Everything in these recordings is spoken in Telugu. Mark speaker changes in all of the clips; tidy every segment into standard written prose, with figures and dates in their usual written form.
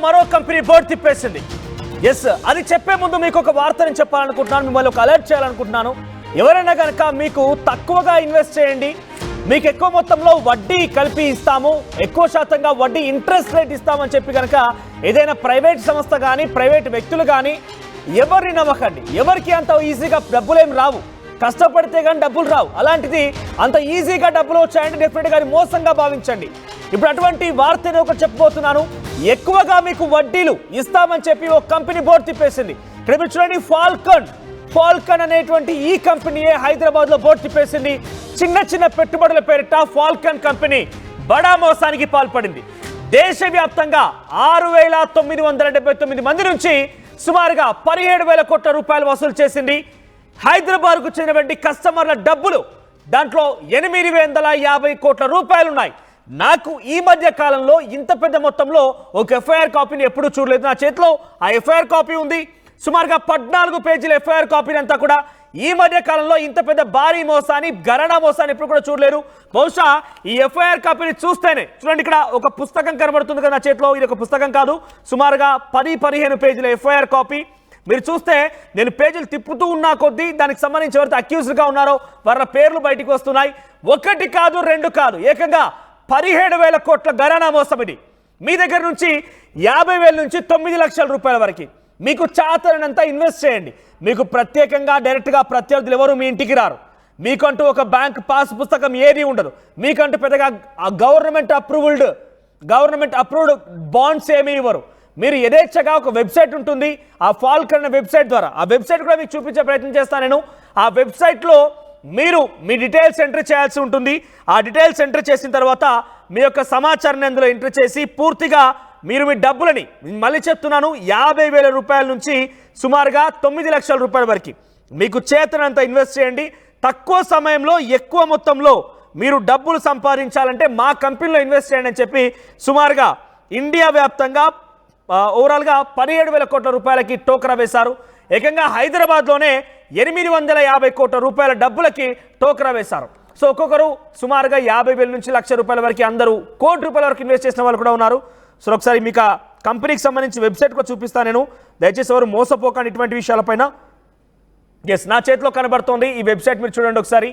Speaker 1: మరో కంపెనీ బోర్డు తిప్పేసింది. ఎస్, అది చెప్పే ముందు మీకు ఒక వార్తని చెప్పాలనుకుంటున్నాను, మిమ్మల్ని ఒక అలర్ట్ చేయాలనుకుంటున్నాను. ఎవరైనా కనుక మీకు తక్కువగా ఇన్వెస్ట్ చేయండి, మీకు ఎక్కువ మొత్తంలో వడ్డీ కలిపి ఇస్తాము, ఎక్కువ శాతంగా వడ్డీ ఇంట్రెస్ట్ రేట్ ఇస్తామని చెప్పి కనుక ఏదైనా ప్రైవేట్ సంస్థ కానీ ప్రైవేట్ వ్యక్తులు కానీ ఎవరిని నమ్మకండి. ఎవరికి అంత ఈజీగా డబ్బులేం రావు, కష్టపడితే కానీ డబ్బులు రావు. అలాంటిది అంత ఈజీగా డబ్బులు వచ్చాయంటే డెఫినెట్గా అది మోసంగా భావించండి. ఇప్పుడు అటువంటి వార్తని ఒకటి చెప్పబోతున్నాను. ఎక్కువగా మీకు వడ్డీలు ఇస్తామని చెప్పి ఒక కంపెనీ బోర్డు తిప్పేసింది. ఇక్కడ మీరు చూడండి, ఫాల్కన్ అనేటువంటి ఈ కంపెనీయే హైదరాబాద్లో బోర్డు తిప్పేసింది. చిన్న చిన్న పెట్టుబడుల పేరిట ఫాల్కన్ కంపెనీ బడా మోసానికి పాల్పడింది. దేశవ్యాప్తంగా 6,979 మంది నుంచి సుమారుగా 17,000 కోట్ల రూపాయలు వసూలు చేసింది. హైదరాబాద్కు చెందినటువంటి కస్టమర్ల డబ్బులు దాంట్లో 850 కోట్ల రూపాయలు ఉన్నాయి. నాకు ఈ మధ్య కాలంలో ఇంత పెద్ద మొత్తంలో ఒక ఎఫ్ఐఆర్ కాపీని ఎప్పుడూ చూడలేదు. నా చేతిలో ఆ ఎఫ్ఐఆర్ కాపీ ఉంది. సుమారుగా 14 పేజీల ఎఫ్ఐఆర్ కాపీని అంతా కూడా ఈ మధ్య కాలంలో ఇంత పెద్ద భారీ మోసాన్ని, గణన మోసాన్ని ఎప్పుడు కూడా చూడలేరు. బహుశా ఈ ఎఫ్ఐఆర్ కాపీని చూస్తేనే, చూడండి ఇక్కడ ఒక పుస్తకం కనబడుతుంది కదా నా చేతిలో, ఇది ఒక పుస్తకం కాదు, సుమారుగా 10-15 పేజీల ఎఫ్ఐఆర్ కాపీ. మీరు చూస్తే నేను పేజీలు తిప్పుతూ ఉన్నా కొద్దీ దానికి సంబంధించి ఎవరైతే అక్యూజ్డ్గా ఉన్నారో వాళ్ళ పేర్లు బయటికి వస్తున్నాయి. ఒకటి కాదు, రెండు కాదు, ఏకంగా 17,000 కోట్ల గణన మోసం ఇది. మీ దగ్గర నుంచి 50,000 నుంచి 9 లక్షల రూపాయల వరకు మీకు చాతరనంతా ఇన్వెస్ట్ చేయండి. మీకు ప్రత్యేకంగా డైరెక్ట్గా ప్రత్యర్థులు ఎవరు మీ ఇంటికి రారు. మీకంటూ ఒక బ్యాంక్ పాస్ పుస్తకం ఏది ఉండదు. మీకంటూ పెద్దగా గవర్నమెంట్ అప్రూవ్డ్ బాండ్స్ ఏమీ ఇవ్వరు. మీరు యథేచ్ఛగా ఒక వెబ్సైట్ ఉంటుంది, ఆ ఫాల్కన్ అనే వెబ్సైట్ ద్వారా, ఆ వెబ్సైట్ కూడా మీకు చూపించే ప్రయత్నం చేస్తాను నేను. ఆ వెబ్సైట్లో మీరు మీ డీటెయిల్స్ ఎంటర్ చేయాల్సి ఉంటుంది. ఆ డీటెయిల్స్ ఎంటర్ చేసిన తర్వాత మీ యొక్క సమాచారాన్ని అందులో ఎంటర్ చేసి పూర్తిగా మీరు మీ డబ్బులని, మళ్ళీ చెప్తున్నాను, 50,000 రూపాయల నుంచి సుమారుగా 9 లక్షల రూపాయల వరకు మీకు చేతనంత ఇన్వెస్ట్ చేయండి. తక్కువ సమయంలో ఎక్కువ మొత్తంలో మీరు డబ్బులు సంపాదించాలంటే మా కంపెనీలో ఇన్వెస్ట్ చేయండి అని చెప్పి సుమారుగా ఇండియా వ్యాప్తంగా ఓవరాల్గా 17,000 కోట్ల రూపాయలకి టోకరా వేశారు. ఏకంగా హైదరాబాద్లోనే 850 కోట్ల రూపాయల డబ్బులకి టోకరా వేశారు. సో ఒక్కొక్కరు సుమారుగా 50,000 నుంచి లక్ష రూపాయల వరకు, అందరూ కోటి రూపాయల వరకు ఇన్వెస్ట్ చేసిన వాళ్ళు కూడా ఉన్నారు. సో ఒకసారి మీకు ఆ కంపెనీకి సంబంధించి వెబ్సైట్ కూడా చూపిస్తాను నేను. దయచేసి ఎవరు మోసపోకండి ఇటువంటి విషయాలపైన. ఎస్, నా చేతిలో కనబడుతోంది ఈ వెబ్సైట్, మీరు చూడండి ఒకసారి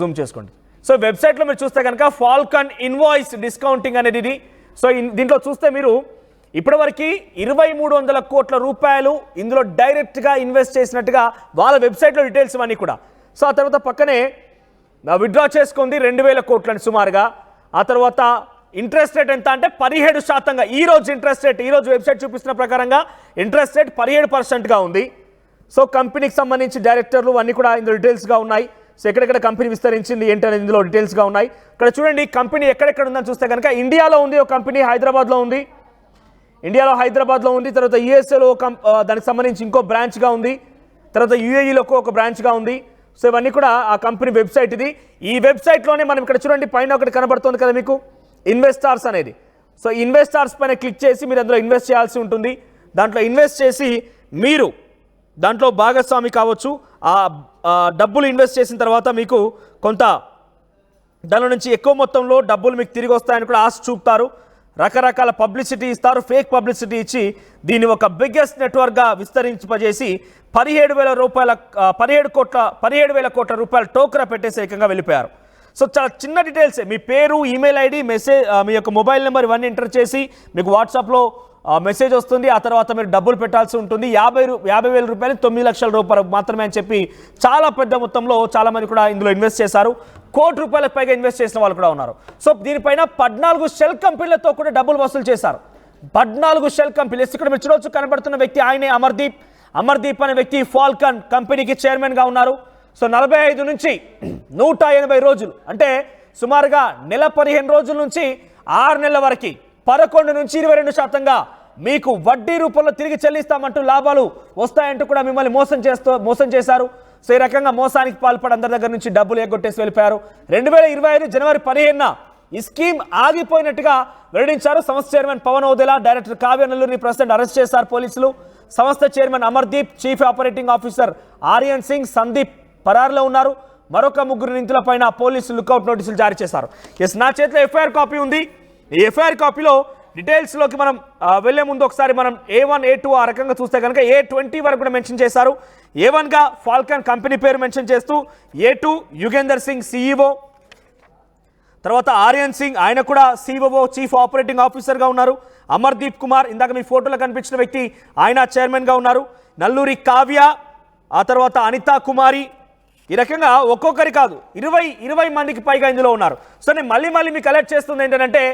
Speaker 1: జూమ్ చేసుకోండి. సో వెబ్సైట్లో మీరు చూస్తే కనుక ఫాల్కన్ ఇన్వాయిస్ డిస్కౌంటింగ్ అనేది ఇది. సో దీంట్లో చూస్తే మీరు ఇప్పటివరకు 2,300 కోట్ల రూపాయలు ఇందులో డైరెక్ట్గా ఇన్వెస్ట్ చేసినట్టుగా వాళ్ళ వెబ్సైట్లో డీటెయిల్స్ ఇవన్నీ కూడా. సో ఆ తర్వాత పక్కనే విత్డ్రా చేసుకుంది 2,000 కోట్లని సుమారుగా. ఆ తర్వాత ఇంట్రెస్ట్ రేట్ ఎంత అంటే 17%. ఈరోజు ఇంట్రెస్ట్ రేట్, ఈరోజు వెబ్సైట్ చూపిస్తున్న ప్రకారంగా ఇంట్రెస్ట్ రేట్ 17%గా ఉంది. సో కంపెనీకి సంబంధించి డైరెక్టర్లు అన్నీ కూడా ఇందులో డీటెయిల్స్గా ఉన్నాయి. సో ఎక్కడెక్కడ కంపెనీ విస్తరించింది ఏంటి అనేది ఇందులో డీటెయిల్స్గా ఉన్నాయి. ఇక్కడ చూడండి, కంపెనీ ఎక్కడెక్కడ ఉందని చూస్తే కనుక ఇండియాలో ఉంది ఒక కంపెనీ, హైదరాబాద్లో ఉంది, తర్వాత యూఎస్ఏలో దానికి సంబంధించి ఇంకో బ్రాంచ్గా ఉంది, తర్వాత యూఏఈలో ఒక బ్రాంచ్గా ఉంది. సో ఇవన్నీ కూడా ఆ కంపెనీ వెబ్సైట్ ఇది. ఈ వెబ్సైట్లోనే మనం ఇక్కడ చూడండి పైన ఒకటి కనబడుతుంది కదా మీకు, ఇన్వెస్టార్స్ అనేది. సో ఇన్వెస్టార్స్ పైన క్లిక్ చేసి మీరు అందులో ఇన్వెస్ట్ చేయాల్సి ఉంటుంది. దాంట్లో ఇన్వెస్ట్ చేసి మీరు దాంట్లో భాగస్వామి కావచ్చు. ఆ డబ్బులు ఇన్వెస్ట్ చేసిన తర్వాత మీకు కొంత దాని నుంచి ఎక్కువ మొత్తంలో డబ్బులు మీకు తిరిగి వస్తాయని కూడా ఆశ చూపుతారు. రకరకాల పబ్లిసిటీ ఇస్తారు, ఫేక్ పబ్లిసిటీ ఇచ్చి దీన్ని ఒక బిగ్గెస్ట్ నెట్వర్క్గా విస్తరింపజేసి 17,000 కోట్ల రూపాయల టోకరా పెట్టేసి ఏకంగా వెళ్ళిపోయారు. సో చాలా చిన్న డీటెయిల్స్, మీ పేరు, ఈమెయిల్ ఐడి, మెసేజ్, మీ యొక్క మొబైల్ నెంబర్ ఇవన్నీ ఎంటర్ చేసి మీకు వాట్సాప్లో మెసేజ్ వస్తుంది. ఆ తర్వాత మీరు డబ్బులు పెట్టాల్సి ఉంటుంది. 50,000 రూపాయలు 9 లక్షల రూపాయలు మాత్రమే అని చెప్పి చాలా పెద్ద మొత్తంలో చాలామంది కూడా ఇందులో ఇన్వెస్ట్ చేశారు. కోటి రూపాయలకు పైగా ఇన్వెస్ట్ చేసిన వాళ్ళు కూడా ఉన్నారు. సో దీనిపైన 14 షెల్ కంపెనీలతో కూడా డబ్బులు వసూలు చేశారు. 14 షెల్ కంపెనీలు. ఇక్కడ మీరు చూడవచ్చు, కనబడుతున్న వ్యక్తి ఆయనే అమర్దీప్ అనే వ్యక్తి ఫాల్కన్ కంపెనీకి చైర్మన్గా ఉన్నారు. సో 45 నుంచి 180 రోజులు అంటే సుమారుగా నెల 15 రోజుల నుంచి 6 నెలల వరకు 11 నుంచి 22% మీకు వడ్డీ రూపంలో తిరిగి చెల్లిస్తామంటూ లాభాలు వస్తాయంటూ కూడా మిమ్మల్ని మోసం చేశారు. సో ఈ రకంగా మోసానికి పాల్పడి అందరి దగ్గర నుంచి డబ్బులు ఎగ్గొట్టేసి వెళ్ళిపోయారు. 2025 జనవరి 15న ఈ స్కీమ్ ఆగిపోయినట్టుగా వెల్లడించారు. సంస్థ చైర్మన్ పవన్ ఓదెలా, డైరెక్టర్ కావ్య నల్లూరిని ప్రస్తుతం అరెస్ట్ చేశారు పోలీసులు. సంస్థ chairman Amardeep, chief operating officer Aryan Singh, Sandeep పరారులో ఉన్నారు. మరొక 3 నిందితులపైన పోలీసులు లుకౌట్ నోటీసులు జారీ చేశారు. ఎస్, నా చేతిలో ఎఫ్ఐఆర్ కాపీ ఉంది. ఈ ఎఫ్ఐఆర్ కాపీలో డీటెయిల్స్లోకి మనం వెళ్లే ముందు ఒకసారి మనం A1 A2 ఆ రకంగా చూస్తే కనుక A20 వరకు కూడా మెన్షన్ చేశారు. A1గా ఫాల్కన్ కంపెనీ పేరు మెన్షన్ చేస్తూ, A2 యుగేందర్ సింగ్ CEO, తర్వాత ఆర్యన్ సింగ్ ఆయన కూడా COO చీఫ్ ఆపరేటింగ్ ఆఫీసర్గా ఉన్నారు. అమర్దీప్ కుమార్ ఇందాక మీ ఫోటోలో కనిపించిన వ్యక్తి ఆయన చైర్మన్గా ఉన్నారు. నల్లూరి కావ్య, ఆ తర్వాత అనితా కుమారి, ఈ రకంగా ఒక్కొక్కరి కాదు 20 మందికి పైగా ఇందులో ఉన్నారు. సో నేను మళ్ళీ మీకు అలర్ట్ చేస్తుంది ఏంటంటే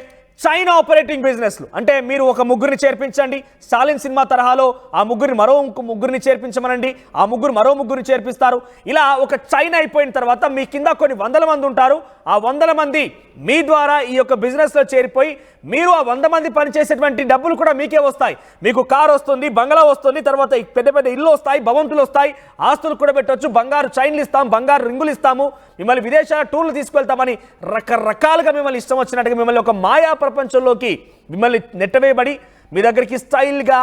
Speaker 1: చైన్ ఆపరేటింగ్ బిజినెస్లు అంటే మీరు ఒక ముగ్గురిని చేర్పించండి, స్టాలిన్ సినిమా తరహాలో ఆ ముగ్గురిని మరో ముగ్గురిని చేర్పించమనండి, ఆ ముగ్గురు మరో ముగ్గురిని చేర్పిస్తారు. ఇలా ఒక చైన్ అయిపోయిన తర్వాత మీ కింద కొన్ని వందల మంది ఉంటారు. ఆ 100 మంది మీ ద్వారా ఈ యొక్క బిజినెస్లో చేరిపోయి మీరు ఆ 100 మంది పనిచేసేటువంటి డబ్బులు కూడా మీకే వస్తాయి. మీకు కారు వస్తుంది, బంగ్లా వస్తుంది, తర్వాత పెద్ద ఇల్లు వస్తాయి, భవంతులు వస్తాయి, ఆస్తులు కూడా పెట్టవచ్చు, బంగారు చైన్లు ఇస్తాం, బంగారు రింగులు ఇస్తాము, మిమ్మల్ని విదేశాల టూర్లు తీసుకువెళ్తామని రకరకాలుగా మిమ్మల్ని ఇష్టం వచ్చినట్టుగా మిమ్మల్ని ఒక మాయా ప్రపంచంలోకి మిమ్మల్ని నెట్టవేయబడి మీ దగ్గరికి స్టైల్గా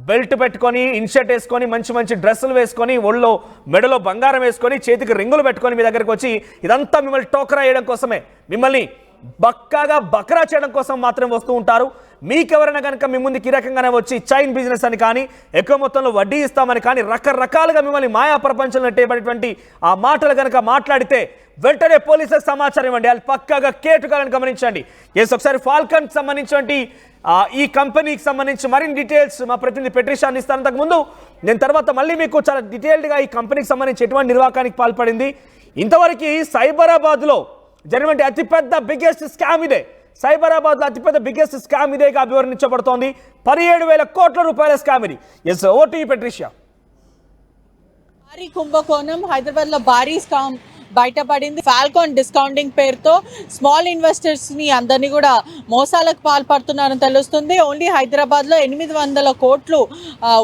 Speaker 1: బెల్ట్ పెట్టుకొని, ఇన్షర్ట్ వేసుకొని, మంచి డ్రెస్సులు వేసుకొని, ఒళ్ళో మెడలో బంగారం వేసుకొని, చేతికి రింగులు పెట్టుకొని మీ దగ్గరికి వచ్చి ఇదంతా మిమ్మల్ని టోకరా వేయడం కోసమే, మిమ్మల్ని బక్రా చేయడం కోసం మాత్రం వస్తూ ఉంటారు. మీకెవరైనా కనుక మీ ముందుకి ఈ రకంగానే వచ్చి చైన్ బిజినెస్ అని కానీ, ఎక్కువ మొత్తంలో వడ్డీ ఇస్తామని కానీ, రకరకాలుగా మిమ్మల్ని మాయా ప్రపంచంలో నెట్టేబడేటువంటి ఆ మాటలు కనుక మాట్లాడితే వెంటనే పోలీసులకు సమాచారం ఇవ్వండి. అది పక్కాగా కేటుగాలని గమనించండి. ఒకసారి ఫాల్కన్ సంబంధించినటువంటి ఈ కంపెనీకి సంబంధించి మరిన్ని డీటెయిల్స్ మా ప్రతినిధి పెట్రిషాన్ని ఇస్తాను. అంతకుముందు నేను తర్వాత మళ్ళీ మీకు చాలా డీటెయిల్డ్గా ఈ కంపెనీకి సంబంధించి ఎటువంటి నిర్వాకానికి పాల్పడింది, ఇంతవరకు సైబరాబాద్లో జరిగినటువంటి అతిపెద్ద బిగ్గెస్ట్ స్కామ్ ఇదే. సైబరాబాద్లో అతిపెద్ద బిగ్గెస్ట్ స్కామ్ ఇదేగా అభివర్ణించబడుతోంది. 17,000 కోట్ల రూపాయల స్కామ్ ఇది. Over to you Patricia.
Speaker 2: భారీ కుంభకోణం, హైదరాబాద్ లో భారీ స్కామ్ బయటపడింది. ఫాల్కాన్ డిస్కౌంటింగ్ పేరుతో స్మాల్ ఇన్వెస్టర్స్ ని అందరినీ కూడా మోసాలకు పాల్పడుతున్నారని తెలుస్తుంది. ఓన్లీ హైదరాబాద్ లో 800 కోట్లు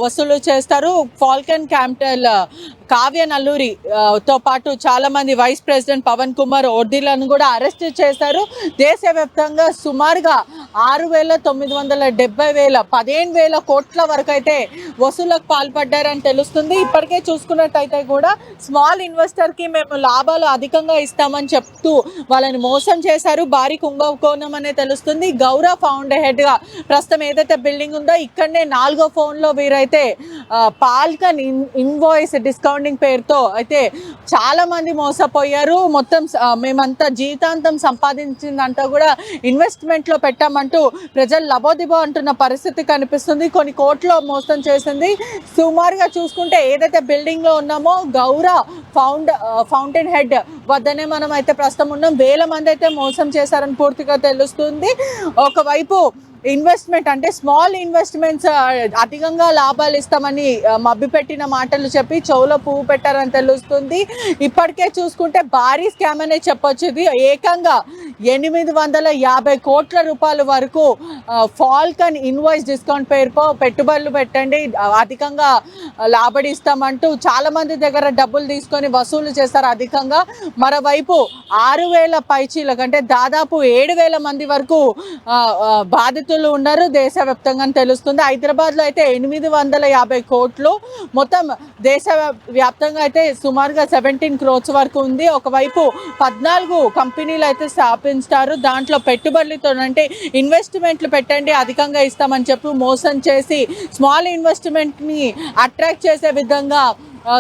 Speaker 2: వసూలు చేస్తారు. ఫాల్కాన్ క్యాపిటల్ కావ్య నల్లూరి తో పాటు చాలా మంది వైస్ ప్రెసిడెంట్ పవన్ కుమార్ ఓర్దిలను కూడా అరెస్ట్ చేశారు. దేశవ్యాప్తంగా సుమారుగా 6,970,000 15,000 కోట్ల వరకు అయితే వసూలకు పాల్పడ్డారని తెలుస్తుంది. ఇప్పటికే చూసుకున్నట్టయితే కూడా స్మాల్ ఇన్వెస్టర్ కి మేము లాభాలు అధికంగా ఇస్తామని చెప్తూ వాళ్ళని మోసం చేశారు. భారీ కుంభకోణం అనే తెలుస్తుంది. గౌరవ్ ఫౌండర్ హెడ్ గా ప్రస్తుతం ఏదైతే బిల్డింగ్ ఉందో ఇక్కడనే 4వ ఫోన్ లో వీరైతే ఫాల్కన్ ఇన్వాయిస్ డిస్కౌంటింగ్ పేరుతో అయితే చాలా మంది మోసపోయారు. మొత్తం మేమంతా జీవితాంతం సంపాదించిందంతా కూడా ఇన్వెస్ట్మెంట్ లో పెట్టామంటూ ప్రజలు లబోదిబో అంటున్న పరిస్థితి కనిపిస్తుంది. కొన్ని కోట్లు మోసం చేసింది. సుమారుగా చూసుకుంటే ఏదైతే బిల్డింగ్ లో ఉన్నామో గౌరవ్ ఫౌంటైన్ హెడ్ వద్దనే మనం అయితే ప్రస్తుతం ఉన్నాం. 1000 మంది అయితే మోసం చేశారని పూర్తిగా తెలుస్తుంది. ఒకవైపు ఇన్వెస్ట్మెంట్ అంటే స్మాల్ ఇన్వెస్ట్మెంట్స్ అధికంగా లాభాలు ఇస్తామని మభ్యపెట్టిన మాటలు చెప్పి చెవులో పువ్వు పెట్టారని తెలుస్తుంది. ఇప్పటికే చూసుకుంటే భారీ స్కామ్ అనే చెప్పొచ్చు. ఇది ఏకంగా 850 కోట్ల రూపాయల వరకు ఫాల్కన్ ఇన్వాయిస్ డిస్కౌంట్ పేరుతో పెట్టుబడులు పెట్టండి, అధికంగా లాభడి ఇస్తామంటూ చాలా మంది దగ్గర డబ్బులు తీసుకొని వసూలు చేస్తారు అధికంగా. మరోవైపు 6,000 పైచీలకు అంటే దాదాపు 7,000 మంది వరకు బాధితులు ఉన్నారు దేశవ్యాప్తంగా తెలుస్తుంది. హైదరాబాద్ లో అయితే 850 కోట్లు, మొత్తం దేశవ్యాప్తంగా అయితే సుమారుగా 17 crores వరకు ఉంది. ఒకవైపు 14 కంపెనీలు అయితే స్థాపించారు. దాంట్లో పెట్టుబడులతో అంటే ఇన్వెస్ట్మెంట్లు పెట్టండి అధికంగా ఇస్తామని చెప్పి మోసం చేసి స్మాల్ ఇన్వెస్ట్మెంట్ ని అట్రాక్ట్ చేసే విధంగా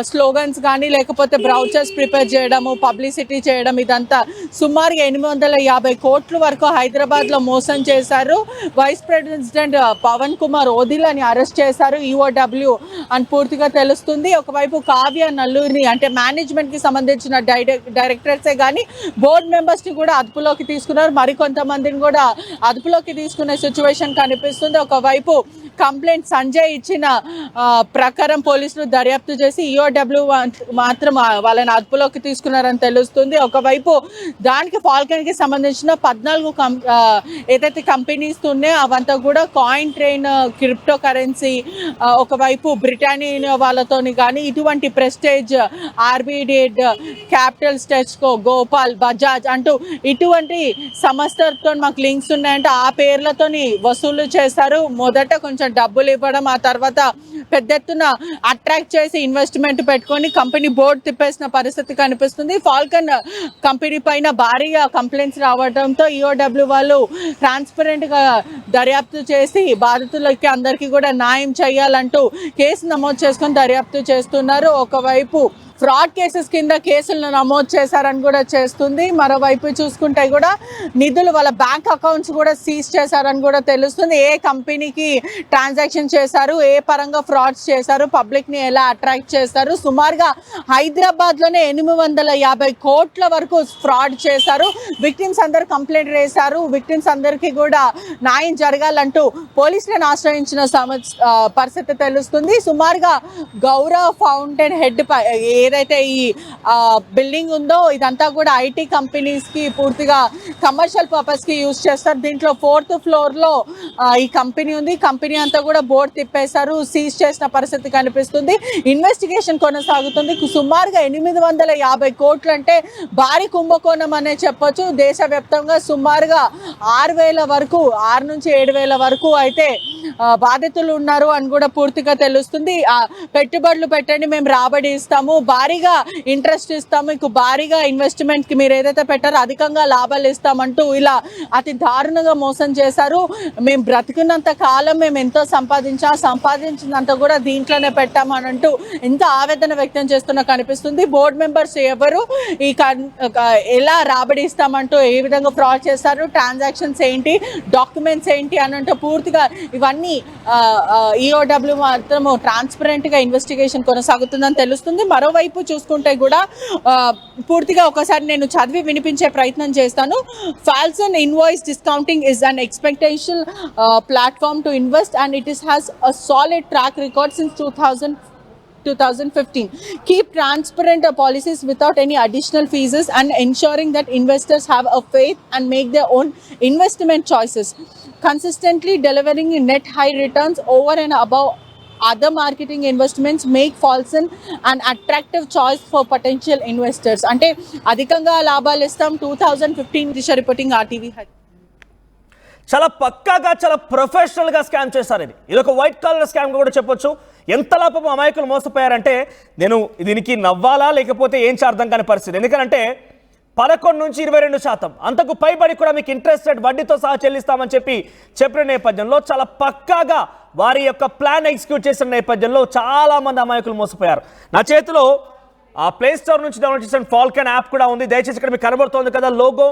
Speaker 2: స్లోగన్స్ కానీ లేకపోతే బ్రౌచర్స్ ప్రిపేర్ చేయడము, పబ్లిసిటీ చేయడం, ఇదంతా సుమారుగా 850 కోట్ల వరకు హైదరాబాద్లో మోసం చేశారు. వైస్ ప్రెసిడెంట్ పవన్ కుమార్ ఓదిలని అరెస్ట్ చేశారు EOW అని పూర్తిగా తెలుస్తుంది. ఒకవైపు కావ్య నల్లూరిని అంటే మేనేజ్మెంట్కి సంబంధించిన డైరెక్టర్సే కానీ బోర్డు మెంబర్స్ని కూడా అదుపులోకి తీసుకున్నారు. మరికొంతమందిని కూడా అదుపులోకి తీసుకునే సిచ్యువేషన్ కనిపిస్తుంది. ఒకవైపు కంప్లైంట్ సంజయ్ ఇచ్చిన ప్రకారం పోలీసులు దర్యాప్తు చేసి EOW మాత్రం వాళ్ళని అదుపులోకి తీసుకున్నారని తెలుస్తుంది. ఒకవైపు దానికి ఫాల్కన్ కి సంబంధించిన 14 ఏదైతే కంపెనీస్ ఉన్నాయో అవంతా కూడా కాయిన్ ట్రైన్ క్రిప్టో కరెన్సీ, ఒకవైపు బ్రిటానియా వాళ్ళతోని కానీ ఇటువంటి ప్రెస్టేజ్, ఆర్బిడేట్, క్యాపిటల్ స్టెచ్కో, గోపాల్, బజాజ్ అంటూ ఇటువంటి సంస్థలతో మాకు లింక్స్ ఉన్నాయంటే ఆ పేర్లతోని వసూలు చేశారు. మొదట కొంచెం డబ్బులు ఇవ్వడం, ఆ తర్వాత పెద్ద ఎత్తున అట్రాక్ట్ చేసి ఇన్వెస్ట్మెంట్ పెట్టుకొని కంపెనీ బోర్డు తిప్పేసిన పరిస్థితి కనిపిస్తుంది. ఫాల్కన్ కంపెనీ పైన భారీగా కంప్లైంట్స్ రావడంతో ఈఓడబ్ల్యూ వాళ్ళు ట్రాన్స్పరెంట్గా దర్యాప్తు చేసి బాధితులకి అందరికీ కూడా న్యాయం చేయాలంటూ కేసు నమోదు చేసుకొని దర్యాప్తు చేస్తున్నారు. ఒకవైపు ఫ్రాడ్ కేసెస్ కింద కేసులను నమోదు చేశారని కూడా చేస్తుంది. మరోవైపు చూసుకుంటే కూడా నిధులు వాళ్ళ బ్యాంక్ అకౌంట్స్ కూడా సీజ్ చేశారని కూడా తెలుస్తుంది. ఏ కంపెనీకి ట్రాన్సాక్షన్ చేశారు, ఏ పరంగా ఫ్రాడ్స్ చేశారు, పబ్లిక్ని ఎలా అట్రాక్ట్ చేశారు. సుమారుగా హైదరాబాద్లోనే 850 కోట్ల వరకు ఫ్రాడ్ చేశారు. విక్టిమ్స్ అందరు కంప్లైంట్ చేశారు. విక్టిమ్స్ అందరికీ కూడా న్యాయం జరగాలంటూ పోలీసులను ఆశ్రయించిన పరిస్థితి తెలుస్తుంది. సుమారుగా గౌరవ్ ఫౌంటైన్ హెడ్ ఏదైతే ఈ బిల్డింగ్ ఉందో ఇదంతా కూడా ఐటీ కంపెనీస్కి పూర్తిగా కమర్షియల్ పర్పస్కి యూజ్ చేస్తారు. దీంట్లో 4th ఫ్లోర్లో ఈ కంపెనీ ఉంది. కంపెనీ అంతా కూడా బోర్డు తిప్పేశారు, సీజ్ చేసిన పరిస్థితి కనిపిస్తుంది. ఇన్వెస్టిగేషన్ కొనసాగుతుంది. సుమారుగా 850 కోట్లు అంటే భారీ కుంభకోణం అనే చెప్పొచ్చు. దేశవ్యాప్తంగా సుమారుగా 6,000 వరకు 6 నుంచి 7,000 వరకు అయితే బాధితులు ఉన్నారు అని కూడా పూర్తిగా తెలుస్తుంది. పెట్టుబడులు పెట్టండి, మేము రాబడి ఇస్తాము, భారీగా ఇంట్రెస్ట్ ఇస్తాము, మీకు భారీగా ఇన్వెస్ట్మెంట్కి మీరు ఏదైతే పెట్టారో అధికంగా లాభాలు ఇస్తామంటూ ఇలా అతి దారుణంగా మోసం చేశారు. మేము బ్రతికినంత కాలం మేము ఎంతో సంపాదించినంత కూడా దీంట్లోనే పెట్టామని అంటూ ఎంత ఆవేదన వ్యక్తం చేస్తున్నా కనిపిస్తుంది. బోర్డు మెంబర్స్ ఎవరు, ఈ ఎలా రాబడి ఇస్తామంటూ ఏ విధంగా ఫ్రాడ్ చేస్తారు, ట్రాన్సాక్షన్స్ ఏంటి, డాక్యుమెంట్స్ ఏంటి అని అంటే పూర్తిగా ఇవన్నీ ఈఓడబ్ల్యూ మాత్రం ట్రాన్స్పరెంట్గా ఇన్వెస్టిగేషన్ కొనసాగుతుందని తెలుస్తుంది. మరోవైపు చూసుకుంటే కూడా పూర్తిగా ఒకసారి నేను చదివి వినిపించే ప్రయత్నం చేస్తాను. Falcon invoice discounting is an exceptional platform to invest and it has a solid track record since 2015. Keep transparent policies without any additional fees and ensuring that investors have a faith and make their own investment choices. Consistently delivering net high returns over and above other marketing investments make Falson an attractive choice for potential investors. అంటే అధికంగా లాభాలు ఇస్తాం. 2015 దిశ రిపోర్టింగ్ RTV.
Speaker 1: చాలా పక్కాగా చాలా ప్రొఫెషనల్గా స్కామ్ చేశారు. ఇది ఒక వైట్ కాలర్ స్కామ్ కూడా చెప్పొచ్చు. ఎంత లాభం అమాయకులు మోసపోయారంటే నేను దీనికి నవ్వాలా లేకపోతే ఏం అర్థం కాని పరిస్థితి. ఎందుకంటే 11 నుంచి 22% అంతకు పైబడి కూడా మీకు ఇంట్రెస్టెడ్ వడ్డీతో సహా చెల్లిస్తామని చెప్పిన నేపథ్యంలో చాలా పక్కాగా వారి యొక్క ప్లాన్ ఎగ్జిక్యూట్ చేసిన నేపథ్యంలో చాలామంది అమాయకులు మోసపోయారు. నా చేతిలో ఆ ప్లే స్టోర్ నుంచి డౌన్లోడ్ చేసిన ఫాల్కన్ యాప్ కూడా ఉంది. దయచేసి ఇక్కడ మీకు కనబడుతోంది కదా లోగో.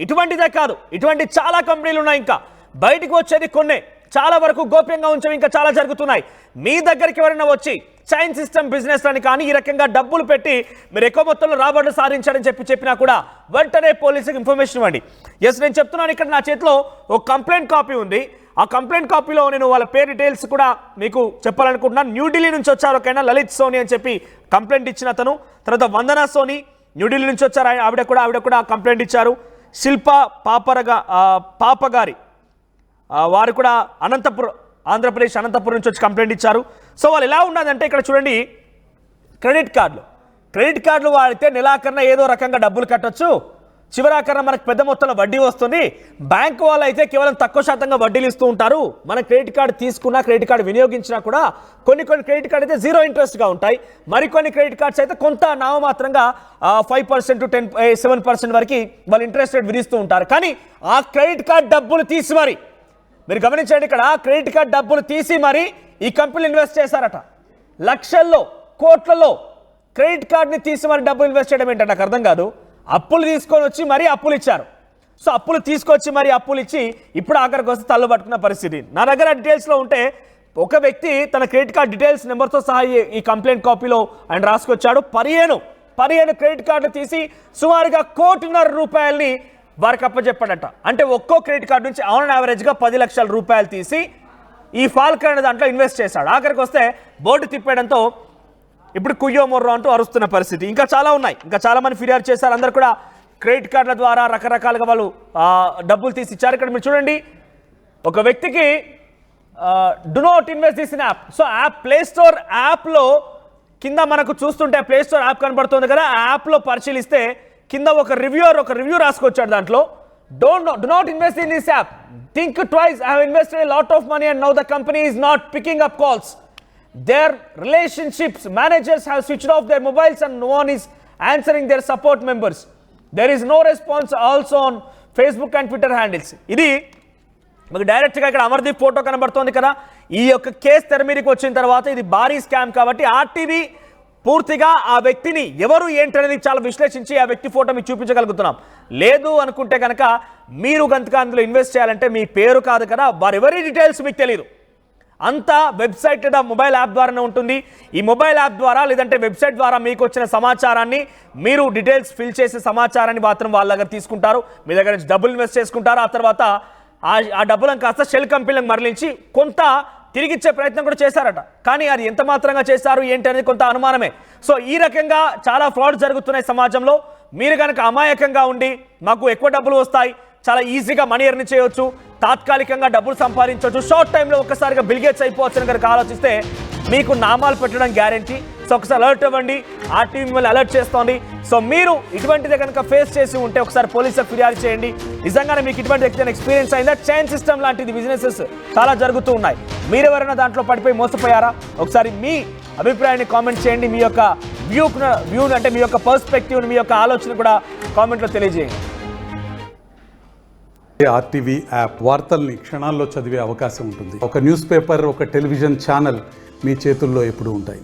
Speaker 1: ఇటువంటిదే కాదు, ఇటువంటి చాలా కంపెనీలు ఉన్నాయి. ఇంకా బయటికి వచ్చేది కొన్నే, చాలా వరకు గోప్యంగా ఉంచవి ఇంకా చాలా జరుగుతున్నాయి. మీ దగ్గరికి ఎవరైనా వచ్చి చైన్ సిస్టమ్ బిజినెస్ అని కానీ ఈ రకంగా డబ్బులు పెట్టి మీరు ఎక్కువ మొత్తంలో రాబడులు సాధించారని చెప్పినా కూడా వెంటనే పోలీసుకి ఇన్ఫర్మేషన్ ఇవ్వండి. ఎస్, నేను చెప్తున్నాను. ఇక్కడ నా చేతిలో ఒక కంప్లైంట్ కాపీ ఉంది. ఆ కంప్లైంట్ కాపీలో నేను వాళ్ళ పేరు డీటెయిల్స్ కూడా మీకు చెప్పాలనుకుంటున్నాను. న్యూఢిల్లీ నుంచి వచ్చారు ఒకైనా లలిత్ సోని అని చెప్పి కంప్లైంట్ ఇచ్చిన అతను. తర్వాత వందనా సోని న్యూఢిల్లీ నుంచి వచ్చారు, ఆవిడ కూడా కంప్లైంట్ ఇచ్చారు. శిల్ప పాపగారి వారు కూడా ఆంధ్రప్రదేశ్ అనంతపురం నుంచి వచ్చి కంప్లైంట్ ఇచ్చారు. సో వాళ్ళు ఎలా ఉన్నదంటే ఇక్కడ చూడండి, క్రెడిట్ కార్డులు వాడితే నెలాఖరున ఏదో రకంగా డబ్బులు కట్టొచ్చు, చివరాఖరున మనకు పెద్ద మొత్తంలో వడ్డీ వస్తుంది. బ్యాంకు వాళ్ళు అయితే కేవలం తక్కువ శాతంగా వడ్డీలు ఇస్తూ ఉంటారు. మన క్రెడిట్ కార్డు తీసుకున్నా క్రెడిట్ కార్డు వినియోగించినా కూడా కొన్ని క్రెడిట్ కార్డు అయితే 0 ఇంట్రెస్ట్గా ఉంటాయి. మరికొన్ని క్రెడిట్ కార్డ్స్ అయితే కొంత నామమాత్రంగా 5% to 7% వరకు వాళ్ళు ఇంట్రెస్ట్ రేట్ విధిస్తూ ఉంటారు. కానీ ఆ క్రెడిట్ కార్డు డబ్బులు తీసి మరి మీరు గమనించండి, ఇక్కడ క్రెడిట్ కార్డు డబ్బులు తీసి మరి ఈ కంపెనీలు ఇన్వెస్ట్ చేశారట. లక్షల్లో కోట్లలో క్రెడిట్ కార్డుని తీసి మరి డబ్బులు ఇన్వెస్ట్ చేయడం ఏంటంటే నాకు అర్థం కాదు. అప్పులు తీసుకొని వచ్చి మరీ అప్పులు ఇచ్చారు. సో అప్పులు తీసుకొచ్చి మరి అప్పులు ఇచ్చి ఇప్పుడు ఆఖరికి వస్తే తల్లు పట్టుకున్న పరిస్థితి. నా దగ్గర డీటెయిల్స్లో ఉంటే ఒక వ్యక్తి తన క్రెడిట్ కార్డ్ డీటెయిల్స్ నెంబర్తో సహా ఈ కంప్లైంట్ కాపీలో ఆయన రాసుకొచ్చాడు. 15 క్రెడిట్ కార్డులు తీసి సుమారుగా 1,50,00,000 రూపాయలని వారికి అప్పచెప్పాడట. అంటే ఒక్కో క్రెడిట్ కార్డు నుంచి ఆన్ యావరేజ్గా 10 లక్షల రూపాయలు తీసి ఈ ఫాల్కన్ అనే దాంట్లో ఇన్వెస్ట్ చేశాడు. ఆఖరికి వస్తే బోర్డు తిప్పేయడంతో ఇప్పుడు కుయ్యో మొర్రో అంటూ అరుస్తున్న పరిస్థితి. ఇంకా చాలా ఉన్నాయి, ఇంకా చాలా మంది ఫిర్యాదు చేశారు. అందరు కూడా క్రెడిట్ కార్డుల ద్వారా రకరకాలుగా వాళ్ళు డబ్బులు తీసి ఇచ్చారు. ఇక్కడ మీరు చూడండి, ఒక వ్యక్తికి do not invest this in app. So app play store యాప్లో కింద మనకు చూస్తుంటే ప్లే స్టోర్ యాప్ కనబడుతుంది కదా, ఆ యాప్లో పరిశీలిస్తే కింద ఒక రివ్యూ రాసుకొచ్చాడు. దాంట్లో do not invest in this app. Think twice. I have invested a lot of money and now the company is not picking up calls. their relationships, managers have switched off their mobiles and no one is answering their support members. There is no response also on Facebook and Twitter handles. ఇది మీకు డైరెక్ట్గా ఇక్కడ అమర్దీప్ ఫోటో కనబడుతోంది కదా. ఈ యొక్క కేసు తెర మీదకి వచ్చిన తర్వాత ఇది భారీ స్కామ్ కాబట్టి ఆర్టీవీ పూర్తిగా ఆ వ్యక్తిని ఎవరు ఏంటనేది చాలా విశ్లేషించి ఆ వ్యక్తి ఫోటో మీకు చూపించగలుగుతున్నాం. లేదు అనుకుంటే కనుక మీరు కనుక అందులో ఇన్వెస్ట్ చేయాలంటే మీ పేరు కాదు కదా, వారెవరి డీటెయిల్స్ మీకు తెలియదు. అంతా వెబ్సైట్ లేదా మొబైల్ యాప్ ద్వారానే ఉంటుంది. ఈ మొబైల్ యాప్ ద్వారా లేదంటే వెబ్సైట్ ద్వారా మీకు వచ్చిన సమాచారాన్ని మీరు డీటెయిల్స్ ఫిల్ చేసే సమాచారాన్ని మాత్రం వాళ్ళ దగ్గర తీసుకుంటారు, మీ దగ్గర నుంచి డబ్బులు ఇన్వెస్ట్ చేసుకుంటారు. ఆ తర్వాత ఆ డబ్బులను కాస్త షెల్ కంపెనీలకు మరలించి కొంత తిరిగిచ్చే ప్రయత్నం కూడా చేశారట. కానీ అది ఎంత మాత్రంగా చేశారు ఏంటి అనేది కొంత అనుమానమే. సో ఈ రకంగా చాలా ఫ్రాడ్ జరుగుతున్నాయి సమాజంలో. మీరు కనుక అమాయకంగా ఉండి మాకు ఎక్కువ డబ్బులు వస్తాయి, చాలా ఈజీగా మనీ ఎర్న్ చేయవచ్చు, తాత్కాలికంగా డబ్బులు సంపాదించవచ్చు, షార్ట్ టైంలో ఒక్కసారిగా బిల్గేట్స్ అయిపోవచ్చు అని కనుక ఆలోచిస్తే మీకు నామాలు పెట్టడం గ్యారంటీ. సో ఒకసారి అలర్ట్ అవ్వండి, ఆర్టీవీ మిమ్మల్ని అలర్ట్ చేస్తోంది. సో మీరు ఇటువంటిదే కనుక ఫేస్ చేసి ఉంటే ఒకసారి పోలీసులకు ఫిర్యాదు చేయండి. నిజంగానే మీకు ఇటువంటి ఎక్స్పీరియన్స్ అయిందా? చైన్ సిస్టమ్ లాంటిది బిజినెసెస్ చాలా జరుగుతూ ఉన్నాయి. మీరెవరైనా దాంట్లో పడిపోయి మోసపోయారా? ఒకసారి మీ అభిప్రాయాన్ని కామెంట్ చేయండి. మీ యొక్క వ్యూ అంటే మీ యొక్క పర్స్పెక్టివ్ని, మీ యొక్క ఆలోచన కూడా కామెంట్లో తెలియజేయండి.
Speaker 3: ఆర్టీవీ యాప్ వార్తల్ని క్షణాల్లో చదివే అవకాశం ఉంటుంది. ఒక న్యూస్ పేపర్, ఒక టెలివిజన్ ఛానల్ మీ చేతుల్లో ఎప్పుడూ ఉంటాయి.